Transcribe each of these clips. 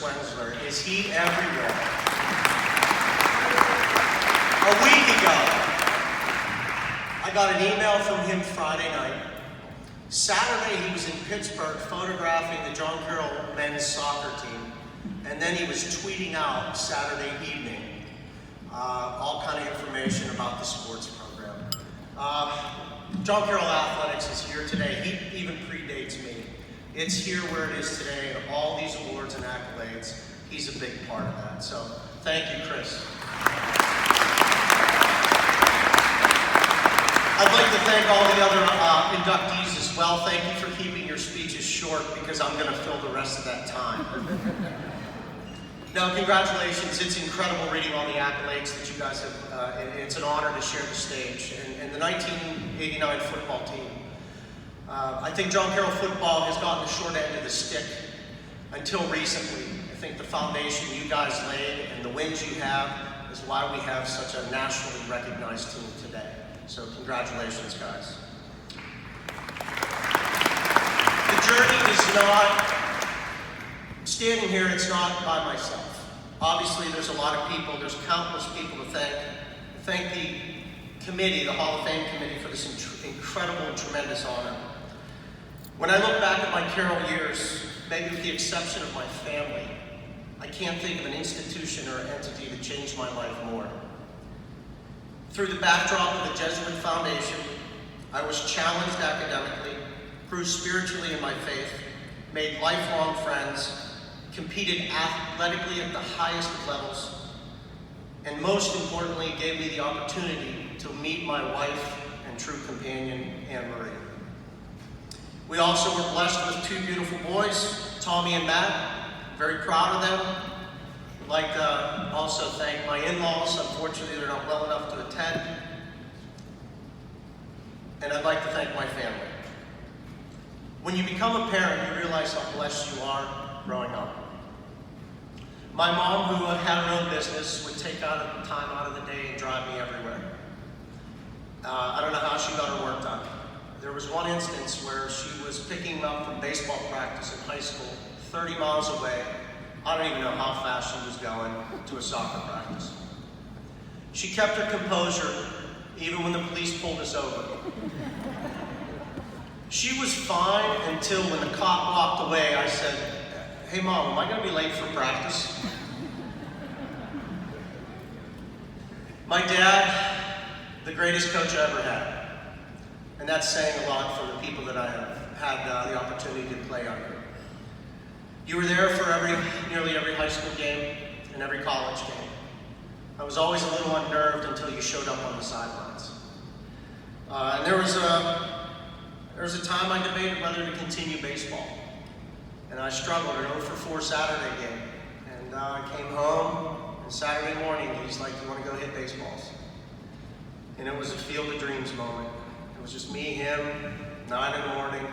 Swensler. Is he everywhere? A week ago, I got an email from him Friday night. Saturday, he was in Pittsburgh photographing the John Carroll men's soccer team. And then he was tweeting out Saturday evening all kind of information about the sports program. John Carroll Athletics is here today. He even predates me. It's here where it is today, and all these awards and accolades. He's a big part of that. So thank you, Chris. I'd like to thank all the other inductees as well. Thank you for keeping your speeches short, because I'm going to fill the rest of that time. Now, congratulations. It's incredible reading all the accolades that you guys have. It's an honor to share the stage. And the 1989 football team. I think John Carroll football has gotten the short end of the stick until recently. I think the foundation you guys laid and the wins you have is why we have such a nationally recognized team today. So congratulations, guys. The journey is not, standing here, it's not by myself. Obviously, there's a lot of people, there's countless people to thank. Thank the committee, the Hall of Fame committee, for this incredible and tremendous honor. When I look back at my Carroll years, maybe with the exception of my family, I can't think of an institution or entity that changed my life more. Through the backdrop of the Jesuit Foundation, I was challenged academically, grew spiritually in my faith, made lifelong friends, competed athletically at the highest of levels, and most importantly, gave me the opportunity to meet my wife and true companion, Anne Marie. We also were blessed with two beautiful boys, Tommy and Matt. Very proud of them. I'd like to also thank my in-laws. Unfortunately, they're not well enough to attend. And I'd like to thank my family. When you become a parent, you realize how blessed you are growing up. My mom, who had her own business, would take out time out of the day and drive me everywhere. I don't know how she got her work done. There was one instance where she was picking me up from baseball practice in high school, 30 miles away. I don't even know how fast she was going to a soccer practice. She kept her composure even when the police pulled us over. She was fine until when the cop walked away, I said, "Hey Mom, am I going to be late for practice?" My dad, the greatest coach I ever had. And that's saying a lot for the people that I have had the opportunity to play under. You were there for nearly every high school game and every college game. I was always a little unnerved until you showed up on the sidelines. And there was a time I debated whether to continue baseball. And I struggled an 0-for-4 Saturday game. And I came home, and Saturday morning, he's like, "You want to go hit baseballs?" And it was a field of dreams moment. It was just me, him, 9 in the morning.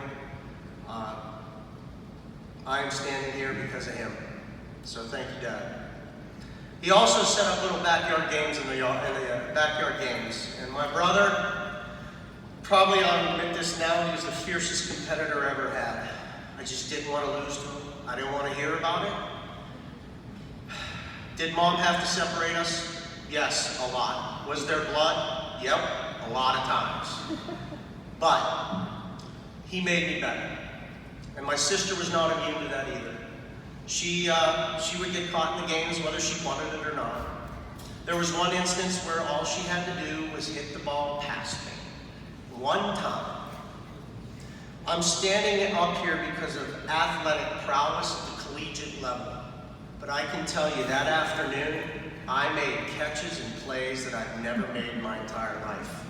I am standing here because of him. So thank you, Dad. He also set up little backyard games in the backyard games. And my brother, probably I'll admit this now, he was the fiercest competitor I ever had. I just didn't want to lose to him. I didn't want to hear about it. Did Mom have to separate us? Yes, a lot. Was there blood? Yep, a lot of times. But he made me better. And my sister was not immune to that either. She would get caught in the games whether she wanted it or not. There was one instance where all she had to do was hit the ball past me. One time. I'm standing up here because of athletic prowess at the collegiate level. But I can tell you that afternoon, I made catches and plays that I've never made in my entire life.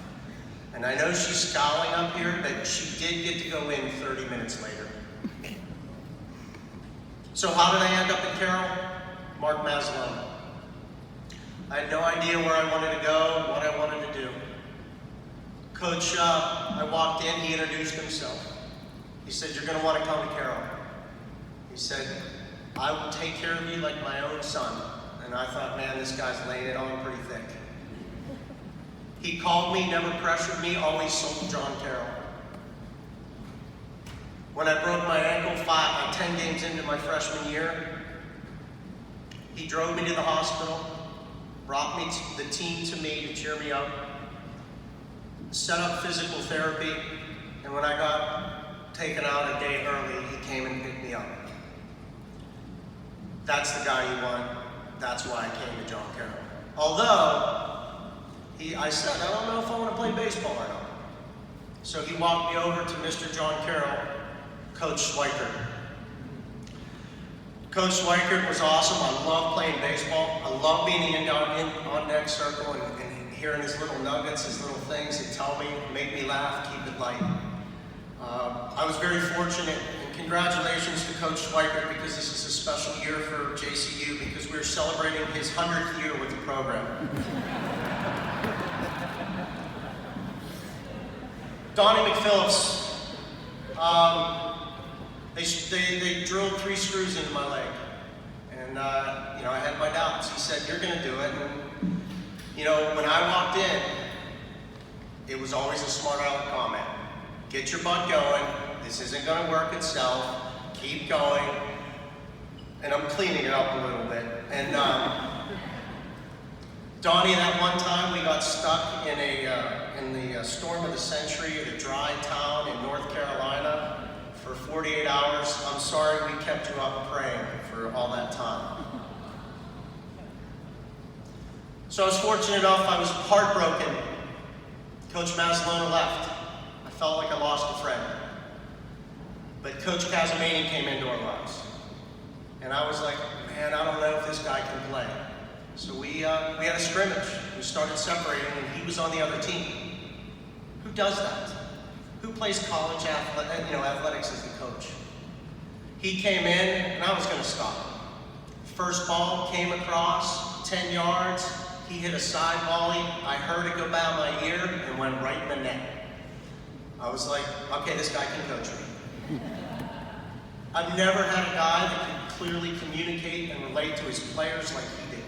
And I know she's scowling up here, but she did get to go in 30 minutes later. So how did I end up at Carroll? Mark Mazzalone. I had no idea where I wanted to go, what I wanted to do. Coach, I walked in, he introduced himself. He said, "You're going to want to come to Carroll." He said, "I will take care of you like my own son." And I thought, man, this guy's laying it on pretty thick. He called me, never pressured me, always sold John Carroll. When I broke my ankle 10 games into my freshman year, He drove me to the hospital, brought the team to me to cheer me up, set up physical therapy, and when I got taken out a day early, he came and picked me up. That's the guy you want. That's why I came to John Carroll. Although, I said, I don't know if I want to play baseball or not. So he walked me over to Mr. John Carroll, Coach Schweikert. Coach Schweikert was awesome. I love playing baseball. I love being on deck circle and hearing his little nuggets, his little things that tell me, make me laugh, keep it light. I was very fortunate, and congratulations to Coach Schweikert, because this is a special year for JCU, because we're celebrating his 100th year with the program. Donnie McPhillips, they drilled 3 screws into my leg. And, I had my doubts. He said, you're going to do it. And, when I walked in, it was always a smart aleck comment. Get your butt going. This isn't going to work itself. Keep going. And I'm cleaning it up a little bit. And Donnie, that one time we got stuck in the storm of the century at a dry town in North Carolina for 48 hours. I'm sorry we kept you up praying for all that time. So I was fortunate enough, I was heartbroken. Coach Mazzalona left. I felt like I lost a friend. But Coach Casamani came into our lives. And I was like, man, I don't know if this guy can play. So we had a scrimmage. We started separating, and he was on the other team. Who does that? Who plays college athletics as the coach? He came in, and I was going to stop him. First ball came across, 10 yards. He hit a side volley. I heard it go by my ear and went right in the net. I was like, okay, this guy can coach me. I've never had a guy that could clearly communicate and relate to his players like he did.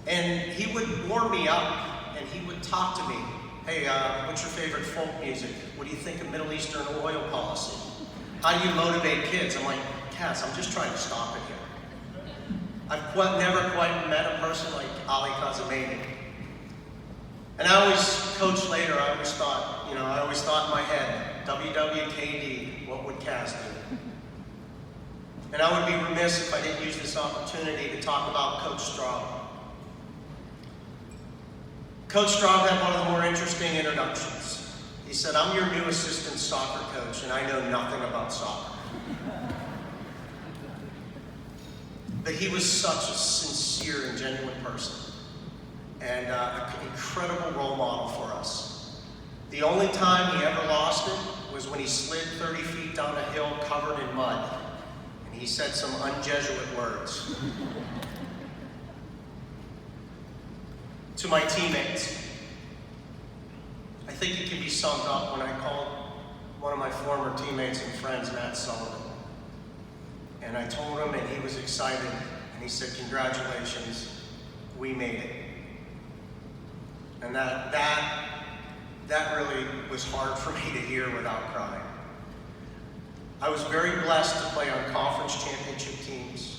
And he would warm me up, and he would talk to me. Hey, what's your favorite folk music? What do you think of Middle Eastern oil policy? How do you motivate kids? I'm like, Cass, I'm just trying to stop it here. I've never quite met a person like Ali Kazamani. And I always, coach later, I always thought in my head, WWKD, what would Cass do? And I would be remiss if I didn't use this opportunity to talk about Coach Straub. Coach Straub had one of the more interesting introductions. He said, I'm your new assistant soccer coach, and I know nothing about soccer. But he was such a sincere and genuine person, and an incredible role model for us. The only time he ever lost it was when he slid 30 feet down a hill covered in mud, and he said some un-Jesuit words. To my teammates, I think it can be summed up when I called one of my former teammates and friends, Matt Sullivan. And I told him, and he was excited, and he said, congratulations, we made it. And that really was hard for me to hear without crying. I was very blessed to play on conference championship teams.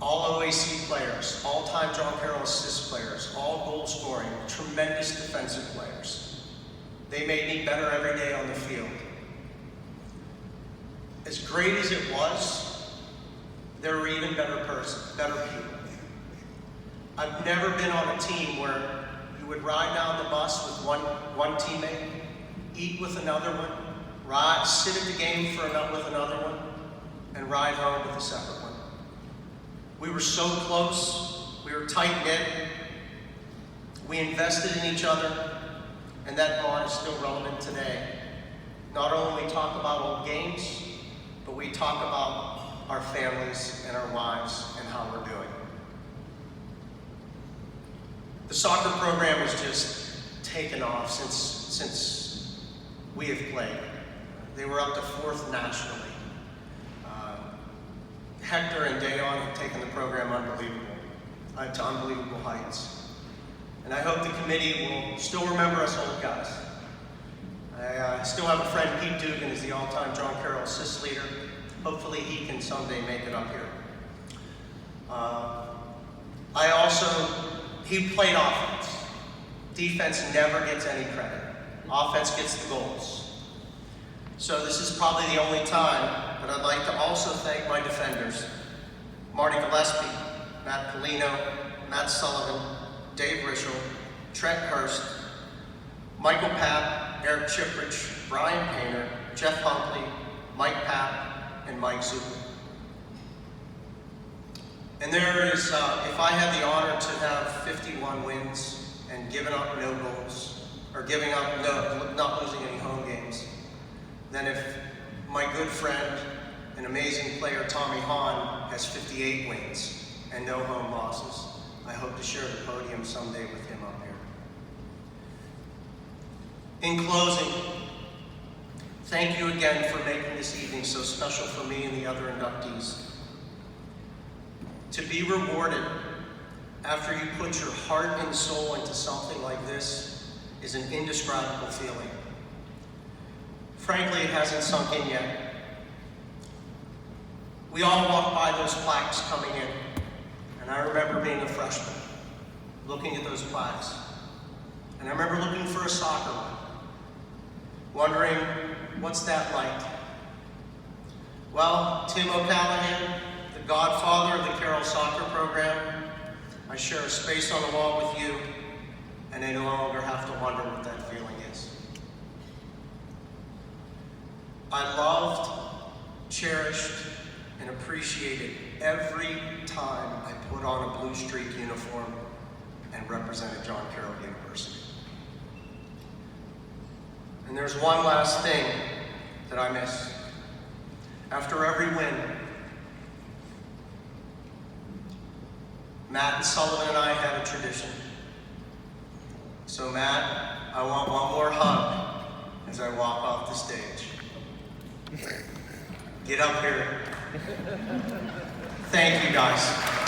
All OAC players, all-time John Carroll assist players, all goal scoring, tremendous defensive players. They made me better every day on the field. As great as it was, there were even better people. I've never been on a team where you would ride down the bus with one teammate, eat with another one, sit at the game with another one, and ride home with a separate one. We were so close, we were tight-knit, we invested in each other, and that bond is still relevant today. Not only we talk about old games, but we talk about our families and our wives and how we're doing. The soccer program has just taken off since we have played. They were up to 4th nationally. Hector and Dayon have taken the program to unbelievable heights. And I hope the committee will still remember us old guys. I still have a friend, Pete Dugan, is the all-time John Carroll assist leader. Hopefully he can someday make it up here. He played offense. Defense never gets any credit. Offense gets the goals. So this is probably the only time, but I'd like to also thank my defenders, Marty Gillespie, Matt Polino, Matt Sullivan, Dave Rischel, Trent Hurst, Michael Papp, Eric Chiprich, Brian Painter, Jeff Hunkley, Mike Papp, and Mike Zucker. And there is, if I had the honor to have 51 wins and given up no goals, or giving up not losing any home games, then if my good friend and amazing player Tommy Hahn has 58 wins and no home losses, I hope to share the podium someday with him up here. In closing, thank you again for making this evening so special for me and the other inductees. To be rewarded after you put your heart and soul into something like this is an indescribable feeling. Frankly, it hasn't sunk in yet. We all walk by those plaques coming in, and I remember being a freshman, looking at those plaques. And I remember looking for a soccer one, wondering, what's that like? Well, Tim O'Callahan, the godfather of the Carroll soccer program, I share a space on the wall with you, and I no longer have to wonder what that feeling is. I loved, cherished, and appreciated every time I put on a Blue Streak uniform and represented John Carroll University. And there's one last thing that I miss. After every win, Matt and Sullivan and I had a tradition. So Matt, I want one more hug as I walk off the stage. Get up here. Thank you guys.